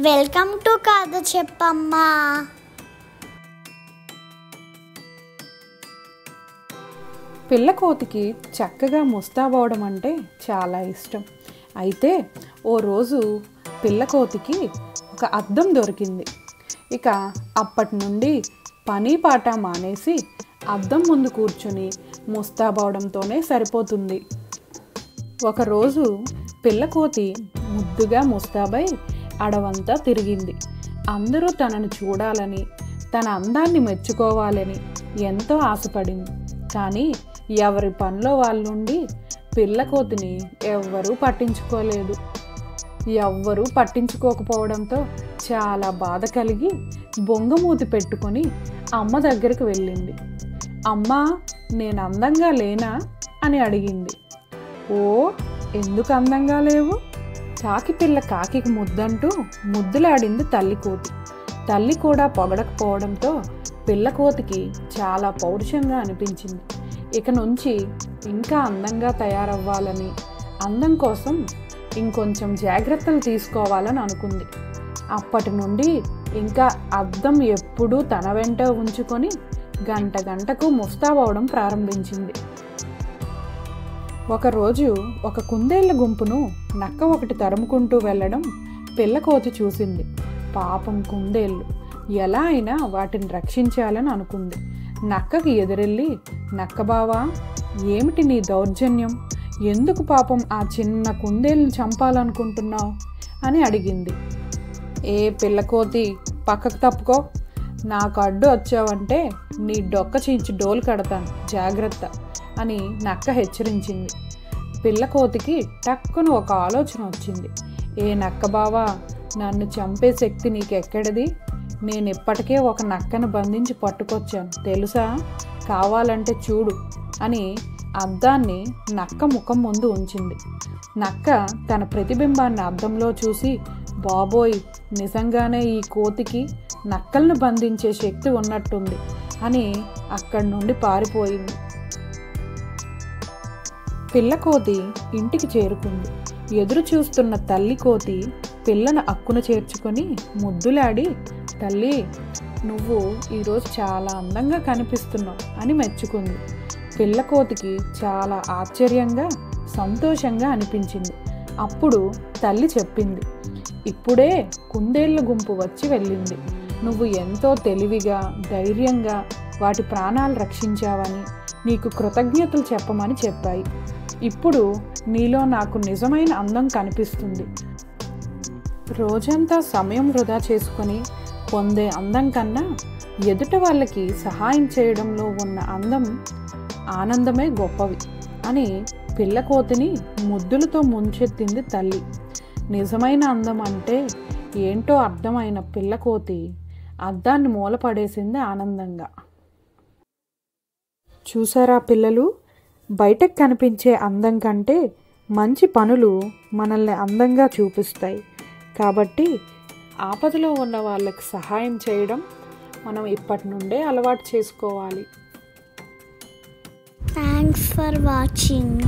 Welcome to కథ చెప్పమ్మా. పిల్లకోతికి చక్కగా ముస్తాబవడం అంటే చాలా ఇష్టం. అయితే ఓ రోజు పిల్లకోతికి ఒక అద్దం దొరికింది. ఇక అప్పటి నుండి పని పాట మానేసి అద్దం ముందు కూర్చొని ముస్తాబవడంతోనే సరిపోతుంది. ఒకరోజు పిల్లకోతి ముద్దుగా ముస్తాబై అడవంతా తిరిగింది. అందరూ తనను చూడాలని, తన అందాన్ని మెచ్చుకోవాలని ఎంతో ఆశపడింది. కానీ ఎవరి పనిలో వాళ్ళుండి పిల్లకోతిని ఎవ్వరూ పట్టించుకోకపోవడంతో చాలా బాధ కలిగి బొంగమూతి పెట్టుకొని అమ్మ దగ్గరికి వెళ్ళింది. అమ్మా, నేను అందంగా లేనా అని అడిగింది. ఓ, ఎందుకు అందంగా లేవు? కాకి పిల్ల కాకికి ముద్దంటూ ముద్దులాడింది తల్లికోతి. తల్లి కూడా పొగడకపోవడంతో పిల్లకోతికి చాలా పౌరుషంగా అనిపించింది. ఇక నుంచి ఇంకా అందంగా తయారవ్వాలని, అందం కోసం ఇంకొంచెం జాగ్రత్తలు తీసుకోవాలని అనుకుంది. అప్పటి నుండి ఇంకా అద్దం ఎప్పుడూ తన వెంట ఉంచుకొని గంట గంటకు ముస్తాబవడం ప్రారంభించింది. ఒకరోజు ఒక కుందేళ్ల గుంపును నక్క ఒకటి తరుముకుంటూ వెళ్ళడం పిల్లకోతి చూసింది. పాపం కుందేళ్ళు, ఎలా అయినా వాటిని రక్షించాలని అనుకుంది. నక్కకి ఎదురెళ్ళి, నక్కబావా, ఏమిటి నీ దౌర్జన్యం? ఎందుకు పాపం ఆ చిన్న కుందేళ్ళని చంపాలనుకుంటున్నావు అని అడిగింది. ఏ పిల్లకోతి, పక్కకు తప్పుకో, నాకు అడ్డు వచ్చావంటే నీ డొక్క చించి డోలు కడతాను, జాగ్రత్త అని నక్క హెచ్చరించింది. పిల్లకోతికి టక్కున ఒక ఆలోచన వచ్చింది. ఏ నక్క బావా, నన్ను చంపే శక్తి నీకెక్కడిది? నేను ఇప్పటికే ఒక నక్కను బంధించి పట్టుకొచ్చాను తెలుసా, కావాలంటే చూడు అని అద్దాన్ని నక్క ముఖం ముందు ఉంచింది. నక్క తన ప్రతిబింబాన్ని అద్దంలో చూసి, బాబోయ్, నిజంగానే ఈ కోతికి నక్కలను బంధించే శక్తి ఉన్నట్టుంది అని అక్కడి నుండి పారిపోయింది. పిల్లకోతి ఇంటికి చేరుకుంది. ఎదురు చూస్తున్న తల్లి కోతి పిల్లను అక్కున చేర్చుకొని ముద్దులాడి, తల్లి, నువ్వు ఈరోజు చాలా అందంగా కనిపిస్తున్నావు అని మెచ్చుకుంది. పిల్లకోతికి చాలా ఆశ్చర్యంగా, సంతోషంగా అనిపించింది. అప్పుడు తల్లి చెప్పింది, ఇప్పుడే కుందేళ్ల గుంపు వచ్చి వెళ్ళింది. నువ్వు ఎంతో తెలివిగా, ధైర్యంగా వాటి ప్రాణాలు రక్షించావని, నీకు కృతజ్ఞతలు చెప్పమని చెప్పాయి. ఇప్పుడు నీలో నాకు నిజమైన అందం కనిపిస్తుంది. రోజంతా సమయం వృధా చేసుకొని పొందే అందం కన్నా ఎదుట వాళ్ళకి సహాయం చేయడంలో ఉన్న ఆనందమే గొప్పవి అని పిల్లకోతిని ముద్దులతో ముంచెత్తింది తల్లి. నిజమైన అందం అంటే ఏంటో అర్థమైన పిల్లకోతి అద్దాన్ని మూలపడేసింది ఆనందంగా. చూసారా పిల్లలు, బయటకు కనిపించే అందం కంటే మంచి పనులు మనల్ని అందంగా చూపిస్తాయి. కాబట్టి ఆపదలో ఉన్న వాళ్ళకి సహాయం చేయడం మనం ఇప్పటి నుండే అలవాటు చేసుకోవాలి. Thanks for watching.